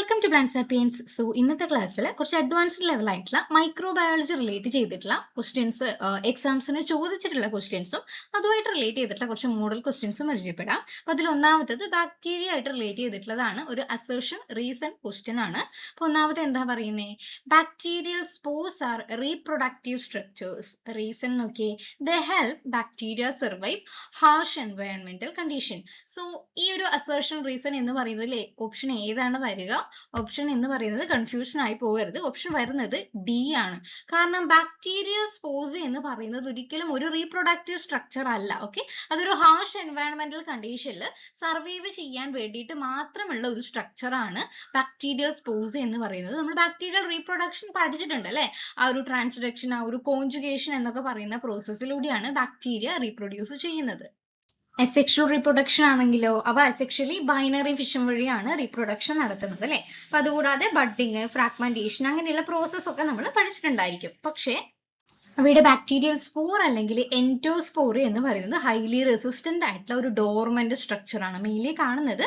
Welcome to plant sapiens. So ഇന്നത്തെ ക്ലാസ്സിൽ കുറച്ച് അഡ്വാൻസ്ഡ് ലെവൽ ആയിട്ടുള്ള മൈക്രോബയോളജി റിലേറ്റ് ചെയ്തിട്ടുള്ള ക്വസ്റ്റ്യൻസ്, എക്സാംസിന് ചോദിച്ചിട്ടുള്ള ക്വസ്റ്റ്യൻസും അതുമായിട്ട് റിലേറ്റ് ചെയ്തിട്ടുള്ള കുറച്ച് മോഡൽ ക്വസ്റ്റ്യൻസും പരിചയപ്പെടാം. അപ്പൊ അതിൽ ഒന്നാമത്തത് ബാക്ടീരിയ ആയിട്ട് റിലേറ്റ് ചെയ്തിട്ടുള്ളതാണ്. ഒരു അസേർഷൻ റീസൺ ക്വസ്റ്റ്യൻ ആണ്. അപ്പൊ ഒന്നാമത്തെ എന്താ പറയുന്നത്? Bacterial spores are reproductive structures. Reason നോക്കിയേ, they help bacteria survive harsh എൻവയോൺമെന്റൽ കണ്ടീഷൻ. സോ ഈ ഒരു അസേർഷൻ റീസൺ എന്ന് പറയുന്നതിൽ ഓപ്ഷൻ ഏതാണ് വരിക? ഓപ്ഷൻ എന്ന് പറയുന്നത് കൺഫ്യൂഷൻ ആയി പോകരുത്. ഓപ്ഷൻ വരുന്നത് ഡി ആണ്. കാരണം ബാക്ടീരിയ സ്പോർസ് എന്ന് പറയുന്നത് ഒരിക്കലും ഒരു റീപ്രൊഡക്റ്റീവ് സ്ട്രക്ചർ അല്ല. ഓക്കെ, അതൊരു ഹാർഷ് എൻവയോൺമെന്റൽ കണ്ടീഷനിൽ സർവൈവ് ചെയ്യാൻ വേണ്ടിയിട്ട് മാത്രമുള്ള ഒരു സ്ട്രക്ചർ ആണ് ബാക്ടീരിയൽ സ്പോർസ് എന്ന് പറയുന്നത്. നമ്മൾ ബാക്ടീരിയൽ റീപ്രൊഡക്ഷൻ പഠിച്ചിട്ടുണ്ട് അല്ലെ? ആ ഒരു ട്രാൻസ്ഡക്ഷൻ, ആ ഒരു കോൺജുഗേഷൻ എന്നൊക്കെ പറയുന്ന പ്രോസസ്സിലൂടെയാണ് ബാക്ടീരിയ റീപ്രൊഡ്യൂസ് ചെയ്യുന്നത്. അസെക്ഷൽ റീപ്രൊഡക്ഷൻ ആണെങ്കിലോ അവ അസെക്ഷലി ബൈനറി ഫിഷൻ വഴിയാണ് റീപ്രൊഡക്ഷൻ നടത്തുന്നത് അല്ലെ? അപ്പൊ അതുകൂടാതെ ബഡ്ഡിങ്, ഫ്രാഗ്മെന്റേഷൻ അങ്ങനെയുള്ള പ്രോസസ് ഒക്കെ നമ്മൾ പഠിച്ചിട്ടുണ്ടായിരിക്കും. പക്ഷേ അവയുടെ ബാക്ടീരിയൽ സ്പോർ അല്ലെങ്കിൽ എൻഡോസ്പോർ എന്ന് പറയുന്നത് ഹൈലി റെസിസ്റ്റന്റ് ആയിട്ടുള്ള ഒരു ഡോർമെന്റ് സ്ട്രക്ചർ ആണ്. മെയിൻലി കാണുന്നത്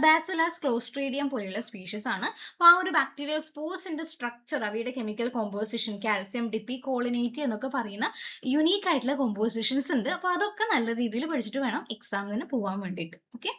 ബാസിലസ് ക്ലോസ്ട്രീഡിയം പോലെയുള്ള സ്പീഷീസ് ആണ്. അപ്പൊ ആ ഒരു ബാക്ടീരിയൽ സ്പോർസിന്റെ സ്ട്രക്ചർ, അവയുടെ കെമിക്കൽ കോമ്പോസിഷൻ, കാൽസ്യം ഡിപ്പിക്കോളിനേറ്റ് എന്നൊക്കെ പറയുന്ന യുണീക്ക് ആയിട്ടുള്ള കോമ്പോസിഷൻസ് ഉണ്ട്. അപ്പൊ അതൊക്കെ നല്ല രീതിയിൽ പഠിച്ചിട്ട് വേണം എക്സാമിന് പോകാൻ വേണ്ടിയിട്ട്. ഓക്കെ,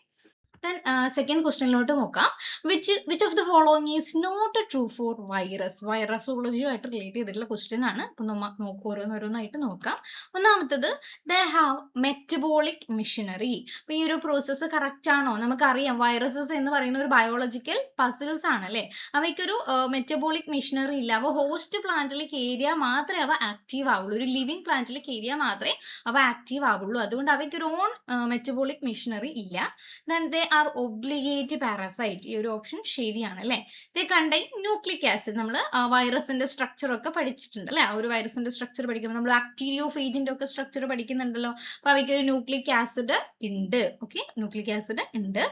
then second questionലോട്ട് നോക്കാം. which of the following is not true for virus? വൈറസോളജി ആയിട്ട് റിലേറ്റ് ചെയ്തിട്ടുള്ള ക്വസ്റ്റ്യൻ ആണ്. അപ്പൊ നമുക്ക് ഓരോന്നോരോന്നായിട്ട് നോക്കാം. ഒന്നാമത്തത്, they have metabolic machinery. അപ്പൊ ഈ ഒരു പ്രോസസ്സ് കറക്റ്റ് ആണോ? നമുക്കറിയാം വൈറസസ് എന്ന് പറയുന്ന ഒരു ബയോളജിക്കൽ പസിൽസ് ആണ് അല്ലെ? അവയ്ക്കൊരു മെറ്റബോളിക് മെഷീനറി ഇല്ല. അവ ഹോസ്റ്റ് പ്ലാന്റിൽ കയറിയാൽ മാത്രമേ അവ ആക്റ്റീവ് ആവുള്ളൂ. ഒരു ലിവിങ് പ്ലാന്റിൽ കയറിയാൽ മാത്രമേ അവ ആക്റ്റീവ് ആവുള്ളൂ. അതുകൊണ്ട് അവയ്ക്കൊരു ഓൺ മെറ്റബോളിക് മെഷീനറി ഇല്ല. then they are obligate parasite. ഈ ഒരു ഓപ്ഷൻ ശരിയാണ് അല്ലെ? they contain nucleic acid. നമ്മൾ വൈറസിന്റെ സ്ട്രക്ചർ ഒക്കെ പഠിച്ചിട്ടുണ്ട് അല്ലെ? ആ ഒരു വൈറസിന്റെ സ്ട്രക്ചർ പഠിക്കുമ്പോൾ നമ്മൾ ബാക്ടീരിയോഫേജിന്റെ ഒക്കെ സ്ട്രക്ചർ പഠിക്കുന്നുണ്ടല്ലോ. അപ്പൊ അവയ്ക്ക് ഒരു ന്യൂക്ലിക് ആസിഡ് ഉണ്ട്. ഓക്കെ, ന്യൂക്ലിക് ആസിഡ് ഉണ്ട്.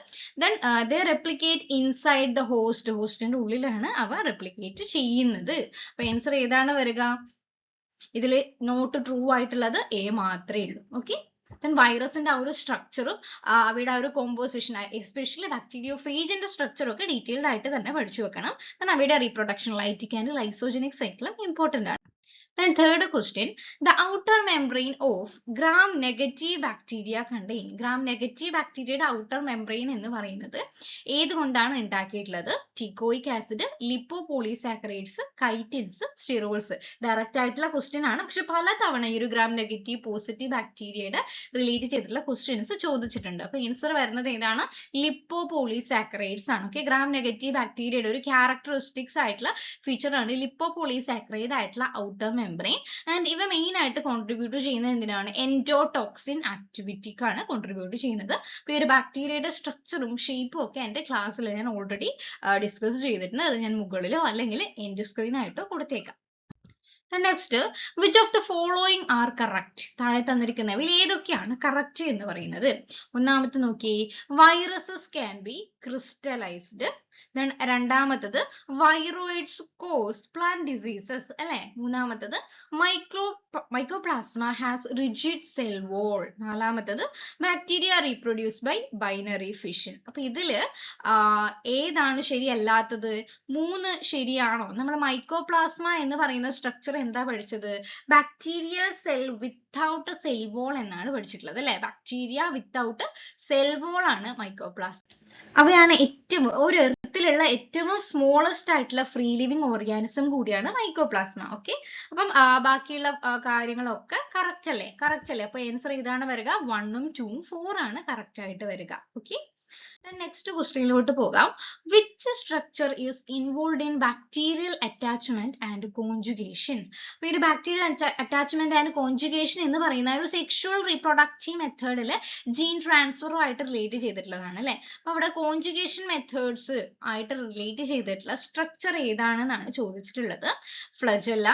then they replicate inside the host. ഹോസ്റ്റിന്റെ ഉള്ളിലാണ് അവ റെപ്ലിക്കേറ്റ് ചെയ്യുന്നത്. അപ്പൊ ആൻസർ ഏതാണ് വരിക? ഇതിൽ നോട്ട് ട്രൂ ആയിട്ടുള്ളത് എ മാത്രമേ ഉള്ളൂ. ഓക്കെ, then വൈറസിന്റെ ആ ഒരു സ്ട്രക്ചറും അവയുടെ ആ ഒരു കോമ്പോസിഷൻ, എസ്പെഷ്യലി ബാക്ടീരിയോഫേജിന്റെ സ്ട്രക്ചർ ഒക്കെ ഡീറ്റെയിൽഡ് ആയിട്ട് തന്നെ പഠിച്ചു വെക്കണം. then അവയുടെ റീപ്രൊഡക്ഷൻ, ലൈറ്റിക് ആൻഡ് ലൈസോജനിക് സൈക്കിളും ഇമ്പോർട്ടന്റ് ആണ്. then third question, the outer membrane of gram negative bacteria contain. gram negative ബാക്ടീരിയയുടെ outer membrane എന്ന് പറയുന്നത് ഏതുകൊണ്ടാണ് ഉണ്ടാക്കിയിട്ടുള്ളത്? ടിക്കോയിക് ആസിഡ്, ലിപ്പോപോളിസാക്കറൈഡ്സ്, കൈറ്റിൻസ്, സ്റ്റിറോൾസ്. ഡയറക്റ്റ് ആയിട്ടുള്ള ക്വസ്റ്റ്യൻ ആണ്. പക്ഷെ പലതവണ ഈ ഒരു ഗ്രാം നെഗറ്റീവ് പോസിറ്റീവ് ബാക്ടീരിയയുടെ റിലേറ്റ് ചെയ്തിട്ടുള്ള ക്വസ്റ്റ്യൻസ് ചോദിച്ചിട്ടുണ്ട്. അപ്പൊ ആൻസർ വരുന്നത് ഏതാണ്? ലിപ്പോപോളിസാക്കറൈഡ്സ് ആണ്. ഓക്കെ, ഗ്രാം നെഗറ്റീവ് ബാക്ടീരിയയുടെ ഒരു ക്യാരക്ടറിസ്റ്റിക്സ് ആയിട്ടുള്ള ഫീച്ചർ ആണ് ലിപ്പോപോളിസാക്കറൈഡ് ആയിട്ടുള്ള ഔട്ടർ മെംബ്രെയിൻ. ആൻഡ് ഇവ മെയിൻ ആയിട്ട് കോൺട്രിബ്യൂട്ട് ചെയ്യുന്നത് എന്തിനാണ്? എൻഡോടോക്സിൻ ആക്ടിവിറ്റിക്കാണ് കോൺട്രിബ്യൂട്ട് ചെയ്യുന്നത്. അപ്പൊ ഈ ഒരു ബാക്ടീരിയയുടെ സ്ട്രക്ചറും ഷേപ്പും ഒക്കെ എന്റെ ക്ലാസ്സിൽ ഞാൻ ഓൾറെഡി ഡിസ്കസ് ചെയ്തിട്ടുണ്ട്. അത് ഞാൻ മുകളിലോ അല്ലെങ്കിൽ എൻഡ് സ്ക്രീൻ ആയിട്ടോ കൊടുത്തേക്കാം. Next, which of the following are correct? താഴെ തന്നിരിക്കുന്നവയിൽ ഏതൊക്കെയാണ് കറക്റ്റ് എന്ന് പറയുന്നത്? ഒന്നാമത്തെ നോക്കിയേ, viruses can be crystallised. then രണ്ടാമത്തത്, വൈറോയിഡ്സ് കോസ് പ്ലാന്റ് ഡിസീസസ് അല്ലെ? മൂന്നാമത്തത്, mycoplasma has rigid cell wall. നാലാമത്തത്, bacteria reproduce by binary fission. അപ്പൊ ഇതില് ഏതാണ് ശരിയല്ലാത്തത്? 3 ശരിയാണോ? നമ്മൾ മൈക്രോപ്ലാസ്മ എന്ന് പറയുന്ന സ്ട്രക്ചർ എന്താ പഠിച്ചത്? Bacteria cell without cell wall എന്നാണ് പഠിച്ചിട്ടുള്ളത് അല്ലെ? ബാക്ടീരിയ വിത്തൗട്ട് സെൽ വോൾ ആണ് മൈക്രോപ്ലാസ്മ. അവയാണ് ഏറ്റവും ഒരു എർത്തിലുള്ള ഏറ്റവും സ്മോളസ്റ്റ് ആയിട്ടുള്ള ഫ്രീ ലിവിങ് ഓർഗാനിസം കൂടിയാണ് മൈക്രോപ്ലാസ്മ. ഓക്കെ, അപ്പം ബാക്കിയുള്ള കാര്യങ്ങളൊക്കെ കറക്റ്റ് അല്ലേ? കറക്റ്റ് അല്ലേ? അപ്പൊ ആൻസർ ഏതാണ് വരിക? 1ഉം 2ഉം 4 ആണ് കറക്റ്റ് ആയിട്ട് വരിക. ഓക്കെ, നെക്സ്റ്റ് ക്വസ്റ്റ്യനിലോട്ട് പോകാം. Which structure is involve in bacterial attachment and conjugation? അപ്പൊ ഈ ബാക്ടീരിയൽ അറ്റാച്ച്മെന്റ് ആൻഡ് കോൺജുഗേഷൻ എന്ന് പറയുന്ന ഒരു സെക്ഷുവൽ റീപ്രൊഡക്റ്റീവ് മെത്തേഡിൽ ജീൻ ട്രാൻസ്ഫറുമായിട്ട് റിലേറ്റ് ചെയ്തിട്ടുള്ളതാണ് അല്ലെ? അപ്പൊ അവിടെ കോൺജുഗേഷൻ മെത്തേഡ്സ് ആയിട്ട് റിലേറ്റ് ചെയ്തിട്ടുള്ള സ്ട്രക്ചർ ഏതാണെന്നാണ് ചോദിച്ചിട്ടുള്ളത്. Flagella,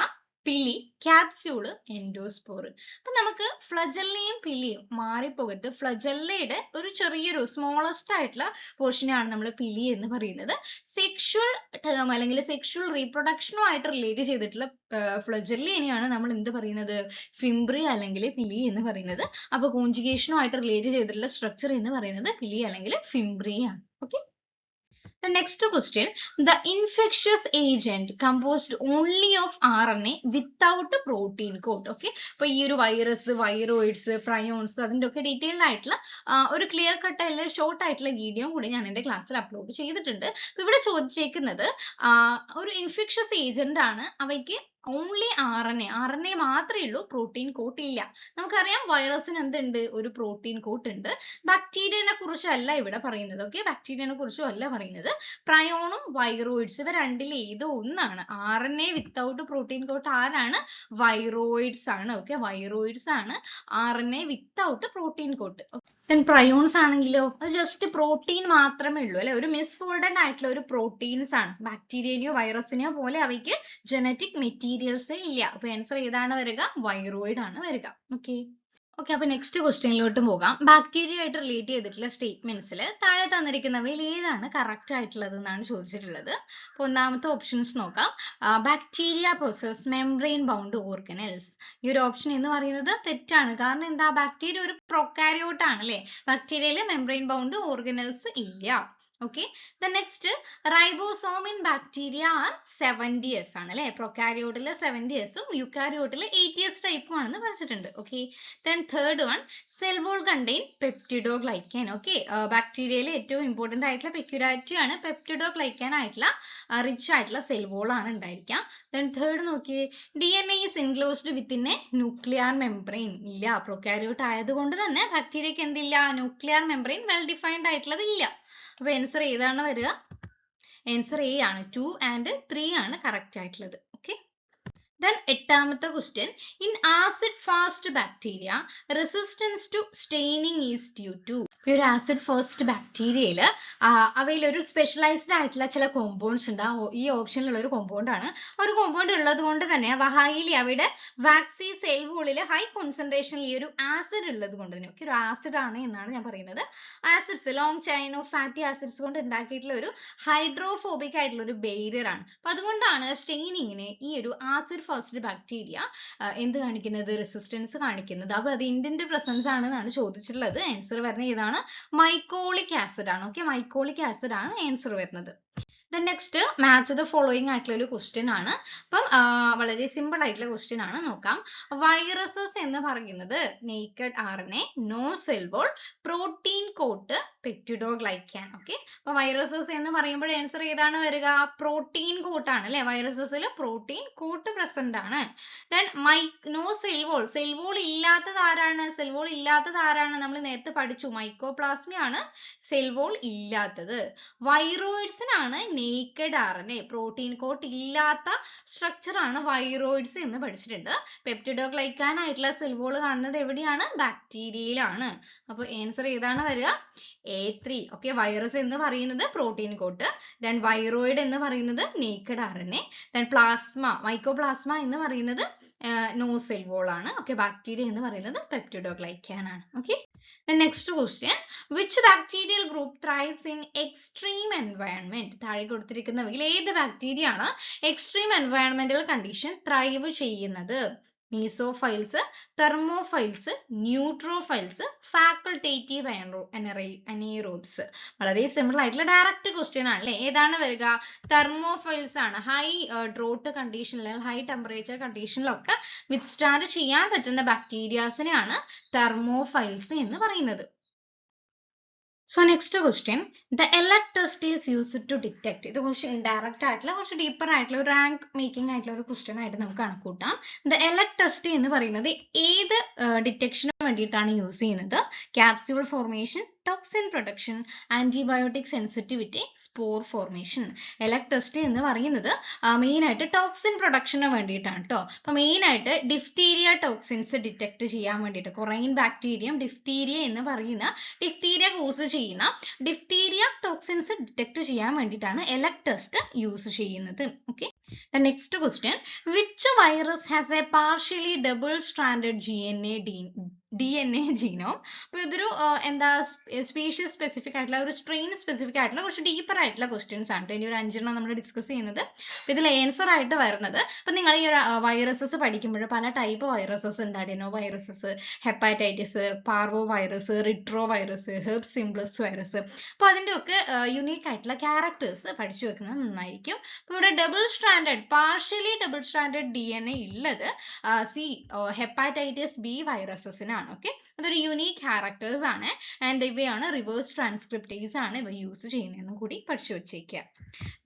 pili, capsule, endospore. അപ്പൊ നമുക്ക് ഫ്ലജല്ലയും പിലിയും മാറിപ്പോകരുത്. ഫ്ലജല്ലയുടെ ഒരു ചെറിയൊരു സ്മോളസ്റ്റ് ആയിട്ടുള്ള പോർഷനാണ് നമ്മൾ പിലി എന്ന് പറയുന്നത്. സെക്ഷുവൽ ടേം അല്ലെങ്കിൽ സെക്ഷുവൽ റീപ്രൊഡക്ഷനുമായിട്ട് റിലേറ്റ് ചെയ്തിട്ടുള്ള ഫ്ലജല്ലിനെയാണ് നമ്മൾ എന്ത് പറയുന്നത്? ഫിംബ്രി അല്ലെങ്കിൽ പിലി എന്ന് പറയുന്നത്. അപ്പൊ കോൺജുഗേഷനുമായിട്ട് റിലേറ്റ് ചെയ്തിട്ടുള്ള സ്ട്രക്ചർ എന്ന് പറയുന്നത് പിലി അല്ലെങ്കിൽ ഫിംബ്രി ആണ്. Okay, The next question, the infectious agent composed only of RNA without protein coat. Okay, അപ്പോൾ ഈ ഒരു വൈറസ്, വൈറോയിഡ്സ്, പ്രയോൺസ് അതിൻ്റെ ഒക്കെ ഡീറ്റെയിൽഡ് ആയിട്ടുള്ള ഒരു ക്ലിയർ കട്ട് അല്ലെങ്കിൽ ഷോർട്ട് ആയിട്ടുള്ള വീഡിയോ കൂടി ഞാൻ എൻ്റെ ക്ലാസ്സിൽ അപ്ലോഡ് ചെയ്തിട്ടുണ്ട്. അപ്പോൾ ഇവിടെ ചോദിച്ചേക്കുന്നത് ഒരു ഇൻഫെക്ഷ്യസ് ഏജന്റ് ആണ്, അവയ്ക്ക് ഓൺലി RNA മാത്രമേ ഉള്ളൂ, പ്രോട്ടീൻ കോട്ട് ഇല്ല. നമുക്കറിയാം വൈറസിന് എന്തുണ്ട്, ഒരു പ്രോട്ടീൻ കോട്ട് ഉണ്ട്. ബാക്ടീരിയനെ കുറിച്ചല്ല ഇവിടെ പറയുന്നത്. ഓക്കെ, ബാക്ടീരിയനെ കുറിച്ചും അല്ല പറയുന്നത്. പ്രയോണും വൈറോയിഡ്സ് ഇവ രണ്ടിൽ ഏതോ ഒന്നാണ്. RNA വിത്തൗട്ട് പ്രോട്ടീൻ കോട്ട് ആരാണ്? വൈറോയിഡ്സ് ആണ്. ഓക്കെ, വൈറോയിഡ്സ് ആണ് RNA without protein coat. then prions ആണെങ്കിലോ അത് ജസ്റ്റ് പ്രോട്ടീൻ മാത്രമേ ഉള്ളൂ അല്ലെ, ഒരു മിസ്ഫോൾഡഡ് ആയിട്ടുള്ള ഒരു പ്രോട്ടീൻസ് ആണ്. ബാക്ടീരിയനെയോ വൈറസിനെയോ പോലെ അവയ്ക്ക് ജനറ്റിക് മെറ്റീരിയൽസ് ഇല്ല. അപ്പൊ ആൻസർ ഏതാണ് വരിക? വൈറോയിഡ് ആണ് വരിക. ഓക്കെ ഓക്കെ അപ്പൊ നെക്സ്റ്റ് ക്വസ്റ്റ്യനിലോട്ട് പോകാം. ബാക്ടീരിയ ആയിട്ട് റിലേറ്റ് ചെയ്തിട്ടുള്ള സ്റ്റേറ്റ്മെന്റ്സിൽ താഴെ തന്നിരിക്കുന്നവയിൽ ഏതാണ് കറക്റ്റ് ആയിട്ടുള്ളത് എന്നാണ് ചോദിച്ചിട്ടുള്ളത്. അപ്പൊ ഒന്നാമത്തെ ഓപ്ഷൻസ് നോക്കാം. Bacteria possess membrane bound organelles. ഈ ഒരു ഓപ്ഷൻ എന്ന് പറയുന്നത് തെറ്റാണ്. കാരണം എന്താ, ബാക്ടീരിയ ഒരു പ്രൊക്കാരിയോട്ട് ആണ് അല്ലെ, ബാക്ടീരിയയിൽ മെംബ്രെയിൻ ബൗണ്ട് ഓർഗനൽസ് ഇല്ല. Okay, the next, ribosome in bacteria are 70s ആണ് അല്ലെ, പ്രൊക്കാരിയോട്ടിലെ 70s ഉം യൂക്കാരിയോട്ടിലെ 80s ടൈപ്പും ആണെന്ന് പഠിച്ചിട്ടുണ്ട്. Okay, then third one, cell wall contain peptidoglycan. Okay, ബാക്ടീരിയയിലെ ഏറ്റവും ഇമ്പോർട്ടന്റ് ആയിട്ടുള്ള പെക്യുലാരിറ്റി ആണ് peptidoglycan ആയിട്ടുള്ള റിച്ച് ആയിട്ടുള്ള സെൽ വോൾ ആണ് ഉണ്ടായിരിക്കാം. then third നോക്കിയേ, DNA is enclosed within a nuclear membrane. ഇല്ല, പ്രൊക്കാരിയോട്ട് ആയതുകൊണ്ട് തന്നെ ബാക്ടീരിയക്ക് എന്തില്ല, ന്യൂക്ലിയർ മെംബ്രെയിൻ വെൽ ഡിഫൈൻഡ് ആയിട്ടുള്ളത് ഇല്ല. അപ്പൊ ആൻസർ ഏതാണ് വരിക? ആൻസർ എ ആണ്. 2 and 3 ആണ് കറക്റ്റ് ആയിട്ടുള്ളത്. ഓക്കെ, then എട്ടാമത്തെ question, in acid fast bacteria resistance to staining is due to. ഈ ഒരു ആസിഡ് ഫസ്റ്റ് ബാക്ടീരിയയിൽ അവയിൽ ഒരു സ്പെഷ്യലൈസ്ഡ് ആയിട്ടുള്ള ചില കോമ്പൗണ്ട്സ് ഉണ്ട്. ഈ ഓപ്ഷനിലുള്ള ഒരു കോമ്പൗണ്ട് ആണ്. ഒരു കോമ്പൗണ്ട് ഉള്ളത് കൊണ്ട് തന്നെ ഹൈലി അവിടെ വാക്സി സെൽ വോളിൽ ഹൈ കോൺസെൻട്രേഷനിൽ ഈ ഒരു ആസിഡ് ഉള്ളത് കൊണ്ട് തന്നെ ഒരു ആസിഡ് ആണ് എന്നാണ് ഞാൻ പറയുന്നത്. Acids long chain of fatty acids കൊണ്ട് ഉണ്ടാക്കിയിട്ടുള്ള ഒരു ഹൈഡ്രോഫോബിക് ആയിട്ടുള്ള ഒരു ബാരിയർ ആണ്. അപ്പൊ അതുകൊണ്ടാണ് സ്റ്റെയിനിങ്ങിന് ഈ ഒരു ആസിഡ് ഫസ്റ്റ് ബാക്ടീരിയ എന്ത് കാണിക്കുന്നത്, റെസിസ്റ്റൻസ് കാണിക്കുന്നത്. അപ്പൊ അത് എന്തിന്റെ പ്രസൻസ് ആണെന്നാണ് ചോദിച്ചിട്ടുള്ളത്. ആൻസർ വരുന്നത് ഏതാണ്? മൈക്കോളിക് ആസിഡ് ആണ്. ഓക്കെ, മൈക്കോളിക് ആസിഡ് ആണ് ആൻസർ വരുന്നത്. Then next, match the following ആയിട്ടുള്ള ഒരു ക്വസ്റ്റ്യൻ ആണ്. അപ്പം വളരെ സിമ്പിൾ ആയിട്ടുള്ള ക്വസ്റ്റ്യൻ ആണ്, നോക്കാം. വൈറസസ് എന്ന് പറയുന്നത് naked RNA, no cell wall, protein coat, peptidoglycan. Okay, അപ്പൊ വൈറസസ് എന്ന് പറയുമ്പോൾ ആൻസർ ഏതാണ് വരിക? പ്രോട്ടീൻ കോട്ട് ആണ് അല്ലെ, വൈറസസിൽ പ്രോട്ടീൻ കോട്ട് പ്രസന്റ് ആണ്. then no cell wall, cell wall ഇല്ലാത്തത് ആരാണ്? സെൽ വോൾ ഇല്ലാത്തത് ആരാണ്? നമ്മൾ നേരത്തെ പഠിച്ചു, മൈക്കോപ്ലാസ്മയാണ് സെൽ വോൾ ഇല്ലാത്തത്. വൈറോയിഡ്സിനാണ് നേക്കഡ് RNA, പ്രോട്ടീൻ കോട്ട് ഇല്ലാത്ത സ്ട്രക്ചർ ആണ് വൈറോയിഡ്സ് എന്ന് പഠിച്ചിട്ടുണ്ട്. പെപ്റ്റിഡോഗ്ലൈക്കാൻ ആയിട്ടുള്ള സെൽ വോൾ കാണുന്നത് എവിടെയാണ്? ബാക്ടീരിയയിലാണ്. അപ്പോൾ ആൻസർ ഏതാണ് വരിക? A3. ഓക്കെ, വൈറസ് എന്ന് പറയുന്നത് പ്രോട്ടീൻ കോട്ട്, ദെൻ വൈറോയിഡ് എന്ന് പറയുന്നത് naked RNA, then plasma, mycoplasma എന്ന് പറയുന്നത് നോ സെൽ വോൾ ആണ്. ഓക്കെ, ബാക്ടീരിയ എന്ന് പറയുന്നത് പെപ്റ്റിഡോഗ്ലൈക്കാൻ ആണ്. Okay, the next question, which bacterial group thrives in extreme environment? താഴെ കൊടുത്തിരിക്കുന്നവയിൽ ഏത് ബാക്ടീരിയ ആണ് എക്സ്ട്രീം എൻവയറമെന്റൽ കണ്ടീഷൻ ത്രൈവ് ചെയ്യുന്നത്? മീസോഫൈൽസ്, തെർമോഫൈൽസ്, ന്യൂട്രോഫൈൽസ്, ഫാക്കൾട്ടേറ്റീവ് അനേറോബ്സ്. വളരെ സിമ്പിൾ ആയിട്ടുള്ള ഡയറക്റ്റ് ക്വസ്റ്റ്യൻ ആണ് അല്ലേ. ഏതാണ് വരിക? തെർമോഫൈൽസ് ആണ്. ഹൈ ഡ്രോട്ട് കണ്ടീഷനിൽ, ഹൈ ടെമ്പറേച്ചർ കണ്ടീഷനിലൊക്കെ വിത്ത്സ്റ്റാൻഡ് ചെയ്യാൻ പറ്റുന്ന ബാക്ടീരിയാസിനെയാണ് തെർമോഫൈൽസ് എന്ന് പറയുന്നത്. So next question, the ELECT test is used to detect. ഇത് കുറച്ച് ഇൻഡയറക്റ്റ് ആയിട്ടുള്ള, കുറച്ച് ഡീപ്പർ ആയിട്ടുള്ള, ഒരു റാങ്ക് മേക്കിംഗ് ആയിട്ടുള്ള ഒരു ക്വസ്റ്റ്യൻ ആയിട്ട് നമുക്ക് കണക്കൂട്ടാം. ദ ELECT ടെസ്റ്റ് എന്ന് പറയുന്നത് ഏത് ഡിറ്റക്ഷന് വേണ്ടിയിട്ടാണ് യൂസ് ചെയ്യുന്നത്? Capsule formation, toxin production, antibiotic sensitivity, spore formation. ELECT test എന്ന് പറയുന്നത് മെയിൻ ആയിട്ട് ടോക്സിൻ പ്രൊഡക്ഷന് വേണ്ടിയിട്ടാണ് കേട്ടോ. അപ്പൊ മെയിൻ ആയിട്ട് ഡിഫ്തീരിയ ടോക്സിൻസ് ഡിറ്റക്ട് ചെയ്യാൻ വേണ്ടിയിട്ട്, കൊറൈൻ ബാക്ടീരിയം ഡിഫ്തീരിയ എന്ന് പറയുന്ന ഡിഫ്തീരിയ കോസ് ചെയ്യുന്ന ഡിഫ്തീരിയ ടോക്സിൻസ് ഡിറ്റക്ട് ചെയ്യാൻ വേണ്ടിയിട്ടാണ് ELECT ടെസ്റ്റ് യൂസ് ചെയ്യുന്നത്. Okay, the next question, which virus has a partially double stranded DNA genome. അപ്പോൾ ഇതൊരു എന്താ സ്പീഷീസ് സ്പെസിഫിക് ആയിട്ടുള്ള ഒരു സ്ട്രെയിൻ സ്പെസിഫിക് ആയിട്ടുള്ള കുറച്ച് ഡീപ്പർ ആയിട്ടുള്ള ക്വസ്റ്റ്യൻസ് ആണ്. ഇനി ഒരു 5 നമ്മൾ ഡിസ്കസ് ചെയ്യുന്നത്. അപ്പോൾ ഇതിൽ ആൻസർ ആയിട്ട് വരുന്നത്, അപ്പോൾ നിങ്ങൾ ഈ ഒരു വൈറസസ് പഠിക്കുമ്പോൾ പല ടൈപ്പ് വൈറസസ് ഉണ്ട്. Adeno viruses, hepatitis, parvo virus, retro virus, herpes simplex virus. അപ്പോൾ അതിന്റെ ഒക്കെ യുണീക്ക് ആയിട്ടുള്ള ക്യാരക്ടേഴ്സ് പഠിച്ചു വെക്കുന്നത് നന്നായിരിക്കും. അപ്പോൾ ഇവിടെ പാർഷ്യലി ഡബിൾ സ്റ്റാൻഡേർഡ് DNA ഉള്ളത് ഹെപ്പാറ്റൈറ്റിസ് ബി വൈറസസിനാണ്. ഓക്കെ, അതൊരു യുണീക് ക്യാരക്ടേഴ്സ് ആണ്. ആൻഡ് ഇവയാണ് റിവേഴ്സ് ട്രാൻസ്ക്രിപ്റ്റേസ് ആണ് ഇവ യൂസ് ചെയ്യുന്നതെന്നും കൂടി പഠിച്ചു വെച്ചേക്കുക.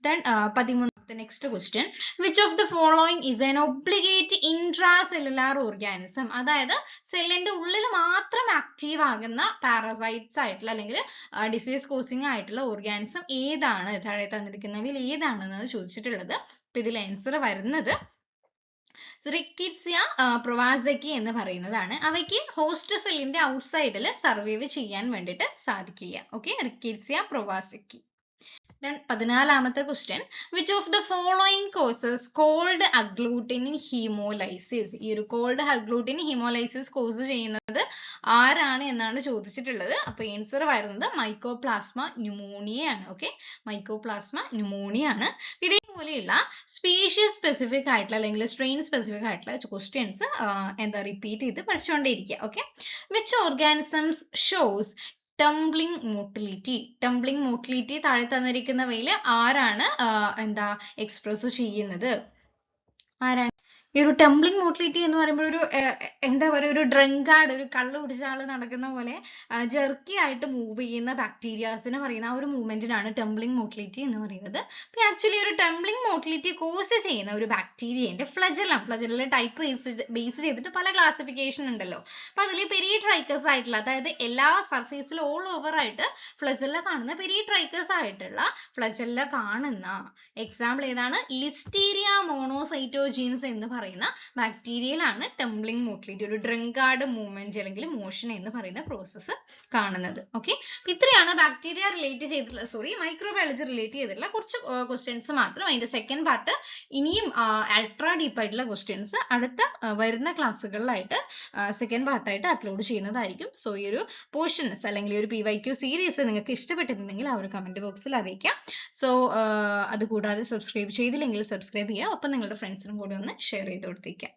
Then 13th next question, which of the following is an obligate intracellular organism? അതായത് സെല്ലിന്റെ ഉള്ളിൽ മാത്രം ആക്റ്റീവ് ആകുന്ന പാരസൈറ്റ്സ് ആയിട്ടുള്ള അല്ലെങ്കിൽ ഡിസീസ് കോസിംഗ് ആയിട്ടുള്ള ഓർഗാനിസം ഏതാണ്? താഴെ തന്നിരിക്കുന്നവയിൽ ഏതാണെന്നാണ് ചോദിച്ചിട്ടുള്ളത്. അപ്പൊ ഇതിൽ ആൻസർ വരുന്നത് റിക്കറ്റ്സിയ പ്രൊവാസക്കി എന്ന് പറയുന്നതാണ്. അവയ്ക്ക് ഹോസ്റ്റ് സെല്ലിന്റെ ഔട്ട്സൈഡിൽ സർവൈവ് ചെയ്യാൻ വേണ്ടിയിട്ട് സാധിക്കില്ല. Okay, Rickettsia പ്രൊവാസക്കി. Then 14th question, which of the following causes cold agglutinin hemolysis? ഈ ഒരു cold agglutinin hemolysis cause ചെയ്യുന്നത് ആരാണ് എന്നാണ് ചോദിച്ചിട്ടുള്ളത്. അപ്പോൾ ആൻസർ വരുന്നത് മൈക്കോപ്ലാസ്മ ന്യൂമോണിയ ആണ്. ഓക്കെ, മൈക്കോപ്ലാസ്മ ന്യൂമോണിയ ആണ്. ഇതേപോലെയുള്ള സ്പീഷീസ് സ്പെസിഫിക് ആയിട്ടുള്ള അല്ലെങ്കിൽ സ്ട്രെയിൻ സ്പെസിഫിക് ആയിട്ടുള്ള ക്വസ്റ്റ്യൻസ് എന്താ റിപ്പീറ്റ് ചെയ്ത് പഠിച്ചുകൊണ്ടേയിരിക്കുക. Okay, which organisms shows tumbling motility താഴെ തന്നിരിക്കുന്നവയിൽ ആരാണ് എന്താ എക്സ്പ്രസ് ചെയ്യുന്നത്? ആരാണ്? ഈ ഒരു ടംബ്ലിംഗ് മോട്ടിലിറ്റി എന്ന് പറയുമ്പോൾ ഒരു എന്താ പറയുക, ഒരു ഡ്രങ്കാർഡ്, ഒരു കള്ള് കുടിച്ച ആള് നടക്കുന്ന പോലെ ജെർക്കി ആയിട്ട് മൂവ് ചെയ്യുന്ന ബാക്ടീരിയാസിന് പറയുന്ന ആ ഒരു മൂവ്മെന്റിനാണ് ടംബ്ലിംഗ് മോട്ടിലിറ്റി എന്ന് പറയുന്നത്. അപ്പൊ ആക്ച്വലി ഒരു ടംബ്ലിംഗ് മോട്ടിലിറ്റി കോസ് ചെയ്യുന്ന ഒരു ബാക്ടീരിയന്റെ ഫ്ലജെല്ലം ടൈപ്പ് ബേസ് ചെയ്തിട്ട് പല ക്ലാസിഫിക്കേഷൻ ഉണ്ടല്ലോ. അപ്പൊ അതിൽ പെരിട്രൈക്കസ് ആയിട്ടുള്ള, അതായത് എല്ലാ സർഫേസിലും ഓൾ ഓവർ ആയിട്ട് ഫ്ലജെല്ല കാണുന്ന പെരിട്രൈക്കസ് ആയിട്ടുള്ള ഫ്ലജെല്ല കാണുന്ന എക്സാമ്പിൾ ഏതാണ്? ലിസ്റ്റീരിയ മോണോസൈറ്റോജീൻസ് എന്ന് പറയുന്ന ബാക്ടീരിയയിലാണ് ടംബ്ലിംഗ് മോട്ടിലിറ്റി, ഒരു ഡ്രങ്കാർഡ് മൂവ്മെന്റ് അല്ലെങ്കിൽ മോഷൻ എന്ന് പറയുന്ന പ്രോസസ്സ് കാണുന്നത്. ഓക്കെ, ഇത്രയാണ് ബാക്ടീരിയ റിലേറ്റ് ചെയ്തിട്ടുള്ള മൈക്രോബയോളജി റിലേറ്റ് ചെയ്തിട്ടുള്ള കുറച്ച് ക്വസ്റ്റ്യൻസ് മാത്രം. അതിന്റെ സെക്കൻഡ് പാർട്ട് ഇനിയും അൾട്രാ ഡീപ്പ് ആയിട്ടുള്ള ക്വസ്റ്റ്യൻസ് അടുത്ത വരുന്ന ക്ലാസ്സുകളിലായിട്ട് സെക്കൻഡ് പാർട്ടായിട്ട് അപ്ലോഡ് ചെയ്യുന്നതായിരിക്കും. സോ ഈ ഒരു പോർഷൻസ് അല്ലെങ്കിൽ ഈ ഒരു PYQ സീരീസ് നിങ്ങൾക്ക് ഇഷ്ടപ്പെട്ടിട്ടുണ്ടെങ്കിൽ ആ ഒരു കമന്റ് ബോക്സിൽ അറിയിക്കാം. സോ അതുകൂടാതെ സബ്സ്ക്രൈബ് ചെയ്തില്ലെങ്കിൽ സബ്സ്ക്രൈബ് ചെയ്യുക. ഒപ്പം നിങ്ങളുടെ ഫ്രണ്ട്സിനും കൂടി ഒന്ന് ഷെയർ ചെയ്ത് കൊടുത്തേക്കാം.